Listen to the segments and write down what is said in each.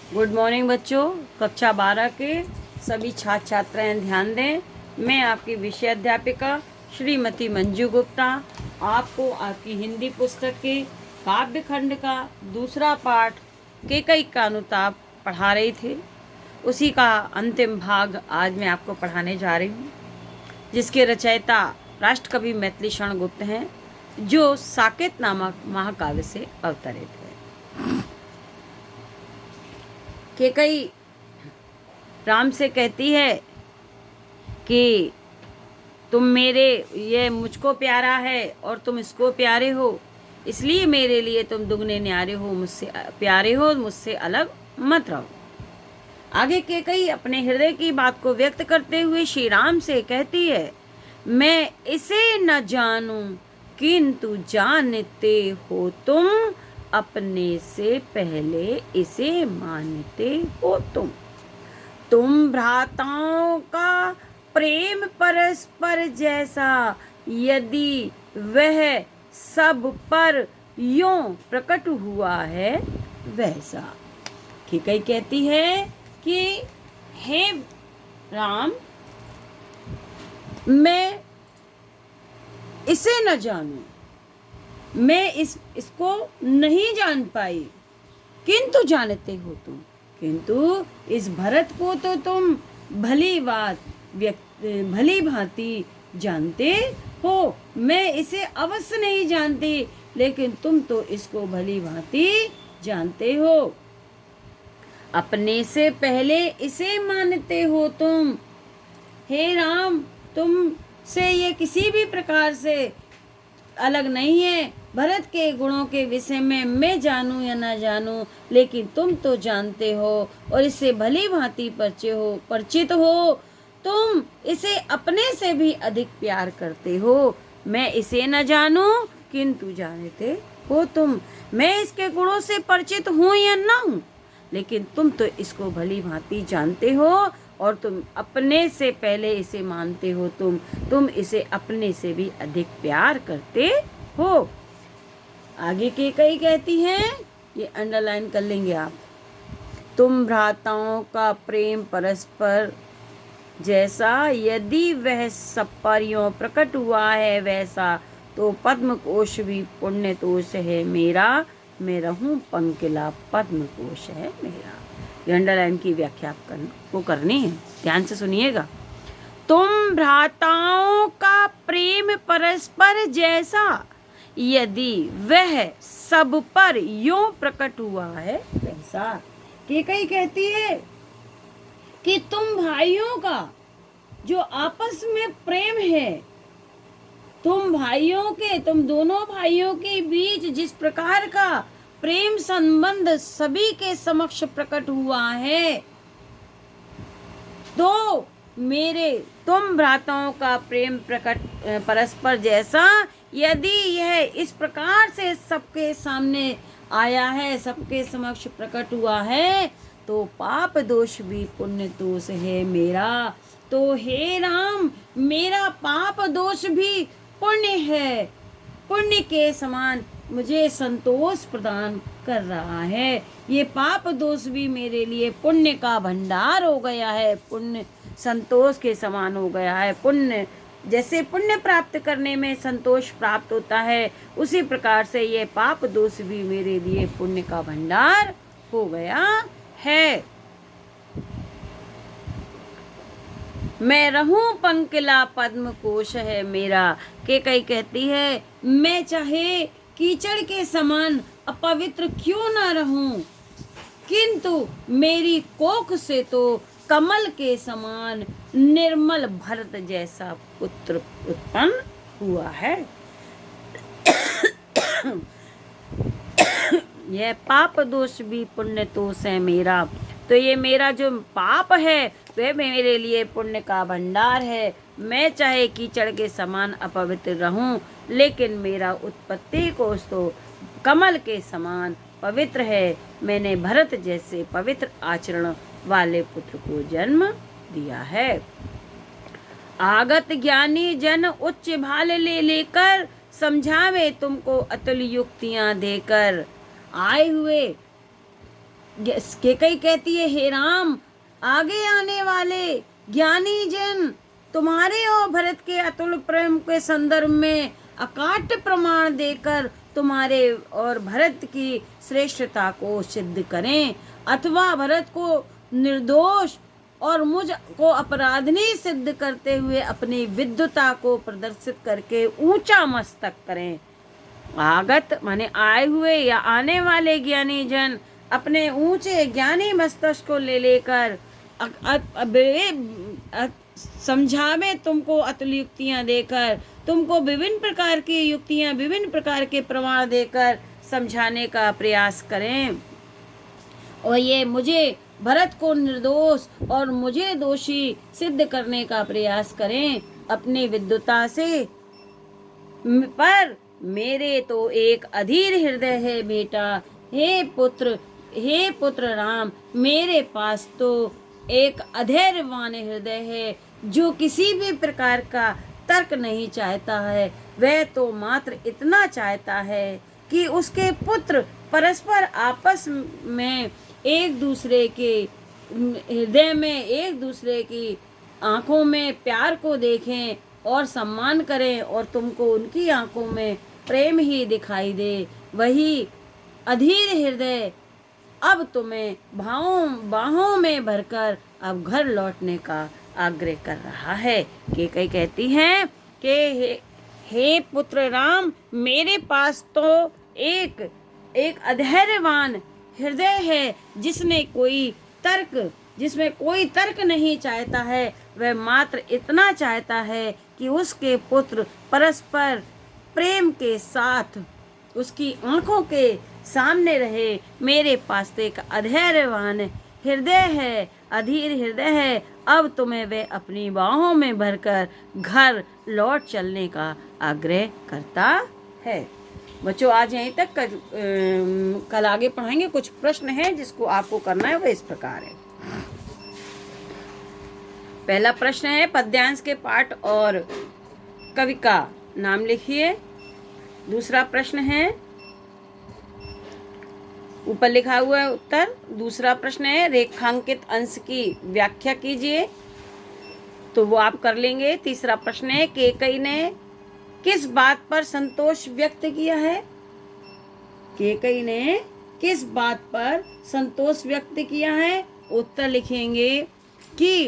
Good morning बच्चों। कक्षा 12 के सभी छात्र छात्राएं ध्यान दें। मैं आपकी विषय अध्यापिका श्रीमती मंजू गुप्ता आपको आपकी हिंदी पुस्तक के काव्य खंड का दूसरा पाठ केकई का अनुताप पढ़ा रही थी। उसी का अंतिम भाग आज मैं आपको पढ़ाने जा रही हूँ, जिसके रचयिता राष्ट्रकवि मैथिली शरण गुप्त हैं, जो साकेत नामक महाकाव्य से अवतरित है। केकई राम से कहती है कि तुम मेरे, ये मुझको प्यारा है और तुम इसको प्यारे हो, इसलिए मेरे लिए तुम दुगने न्यारे हो, मुझसे प्यारे हो, मुझसे अलग मत रहो। आगे केकई अपने हृदय की बात को व्यक्त करते हुए श्री राम से कहती है, मैं इसे न जानूं किंतु जानते हो तुम, अपने से पहले इसे मानते हो तुम भ्राताओं का प्रेम परस्पर जैसा, यदि वह सब पर यों प्रकट हुआ है वैसा। केकई कहती है कि हे राम, मैं इसे न जानूं, मैं इसको नहीं जान पाई, किंतु जानते हो तुम, किंतु इस भरत को तो तुम भली भांति जानते हो। मैं इसे अवश्य नहीं जानती, लेकिन तुम तो इसको भली भांति जानते हो। अपने से पहले इसे मानते हो तुम। हे राम, तुम से ये किसी भी प्रकार से अलग नहीं है। भरत के गुणों के विषय में मैं जानूं या ना जानूं, लेकिन तुम तो जानते हो और इससे भली भांति परिचित हो। तुम इसे अपने से भी अधिक प्यार करते हो। मैं इसे न जानूं किंतु जानते हो तुम। मैं इसके गुणों से परिचित हूं या ना हूं, लेकिन तुम तो इसको भली भांति जानते हो और तुम अपने से पहले इसे मानते हो। तुम इसे अपने से भी अधिक प्यार करते हो। आगे के कई कहती हैं, ये अंडरलाइन कर लेंगे आप। तुम भ्राताओं का प्रेम परस्पर जैसा, यदि वह सब पर यों प्रकट हुआ है वैसा, तो पद्म कोश भी पुण्य तोष है मेरा, मैं रहूं पंकिला पद्म कोश है मेरा। ये अंडरलाइन की व्याख्या आपको करनी है, ध्यान से सुनिएगा। तुम भ्राताओं का प्रेम परस्पर जैसा, यदि वह सब पर यों प्रकट हुआ है वैसा। केकई कहती है कि तुम भाइयों का जो आपस में प्रेम है, तुम दोनों भाइयों के बीच जिस प्रकार का प्रेम संबंध सभी के समक्ष प्रकट हुआ है, तो तुम भ्राताओं का प्रेम प्रकट परस्पर जैसा, यदि यह इस प्रकार से सबके सामने आया है, सबके समक्ष प्रकट हुआ है, तो पाप दोष भी पुण्य दोष है मेरा। तो हे राम, मेरा पाप दोष भी पुण्य है, पुण्य के समान मुझे संतोष प्रदान कर रहा है। ये पाप दोष भी मेरे लिए पुण्य का भंडार हो गया है, पुण्य संतोष के समान हो गया है। पुण्य जैसे पुण्य प्राप्त करने में संतोष प्राप्त होता है, उसी प्रकार से ये पाप दोष भी मेरे लिए पुण्य का भंडार हो गया है। मैं रहूं पंकिला पद्म कोश है मेरा। केकई कहती है, मैं चाहे कीचड़ के समान अपवित्र क्यों ना रहूं, किंतु मेरी कोख से तो कमल के समान निर्मल भरत जैसा पुत्र उत्पन्न हुआ है। यह पाप दोष भी पुण्य दोष है मेरा। तो ये मेरा जो पाप है वह मेरे लिए पुण्य का भंडार है। मैं चाहे कीचड़ के समान अपवित्र रहूं, लेकिन मेरा उत्पत्ति कोश तो कमल के समान पवित्र है। मैंने भरत जैसे पवित्र आचरण वाले पुत्र को जन्म दिया है। आगत ज्ञानी जन उच्च भाल ले लेकर, समझावे तुमको अतुल युक्तियां देकर। आए हुए केकई कहती है, हे राम, आगे आने वाले ज्ञानी जन तुम्हारे और भरत के अतुल प्रेम के संदर्भ में अकाट्य प्रमाण देकर तुम्हारे और भरत की श्रेष्ठता को सिद्ध करें, अथवा भरत को निर्दोष और मुझ को अपराधी सिद्ध करते हुए अपनी विद्वता को प्रदर्शित करके ऊंचा मस्तक करें। आगत माने आए हुए या आने वाले ज्ञानी जन अपने ऊंचे ज्ञानी मस्तक को ले लेकर समझावे तुमको अतुल युक्तियां देकर, तुमको विभिन्न प्रकार की युक्तियां, विभिन्न प्रकार के प्रमाण देकर समझाने का प्रयास करें, और ये मुझे भरत को निर्दोष और मुझे दोषी सिद्ध करने का प्रयास करें अपनी विद्वता से। पर मेरे तो एक अधीर हृदय है बेटा, हे पुत्र राम, मेरे पास तो एक अधैर्यवान हृदय है जो किसी भी प्रकार का तर्क नहीं चाहता है। वह तो मात्र इतना चाहता है कि उसके पुत्र परस्पर आपस में एक दूसरे के हृदय में, एक दूसरे की आंखों में प्यार को देखें और सम्मान करें, और तुमको उनकी आंखों में प्रेम ही दिखाई दे। वही अधीर हृदय अब तुम्हें बाहों में भरकर अब घर लौटने का आग्रह कर रहा है। केकई कहती हैं कि हे पुत्र राम, मेरे पास तो एक अधैर्यवान हृदय है जिसमें कोई तर्क नहीं चाहता है। वह मात्र इतना चाहता है कि उसके पुत्र परस्पर प्रेम के साथ उसकी आंखों के सामने रहे। मेरे पास तो एक अधैर्यवान हृदय है, अधीर हृदय है। अब तुम्हें वे अपनी बाहों में भरकर घर लौट चलने का आग्रह करता है। बच्चों, आज यहीं तक। कल आगे पढ़ाएंगे। कुछ प्रश्न हैं जिसको आपको करना है, वो इस प्रकार है। पहला प्रश्न है, पद्यांश के पाठ और कवि का नाम लिखिए। दूसरा प्रश्न है, ऊपर लिखा हुआ है उत्तर। दूसरा प्रश्न है, रेखांकित अंश की व्याख्या कीजिए, तो वो आप कर लेंगे। तीसरा प्रश्न है, केकई ने किस बात पर संतोष व्यक्त किया है? केकई ने किस बात पर संतोष व्यक्त किया है? उत्तर लिखेंगे कि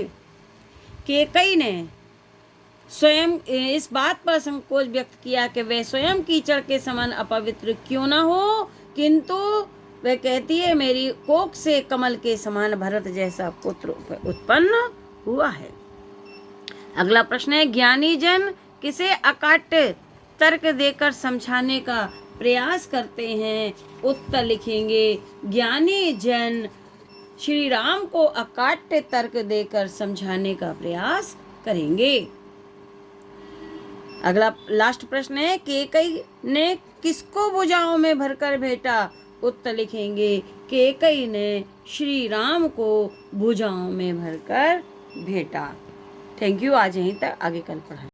केकई ने स्वयं इस बात पर संकोच व्यक्त किया कि वह स्वयं कीचड़ के समान अपवित्र क्यों न हो, किंतु वह कहती है मेरी कोख से कमल के समान भरत जैसा पुत्र उत्पन्न हुआ है। अगला प्रश्न है, ज्ञानी जन किसे अकाट्य तर्क देकर समझाने का प्रयास करते हैं? उत्तर लिखेंगे, ज्ञानी जन श्री राम को अकाट्य तर्क देकर समझाने का प्रयास करेंगे। अगला लास्ट प्रश्न है, केकई ने किसको भुजाओं में भरकर भेटा? उत्तर लिखेंगे, केकई ने श्री राम को भुजाओं में भरकर भेटा। Thank you. आज यहीं तक, आगे कल पढ़ाएंगे।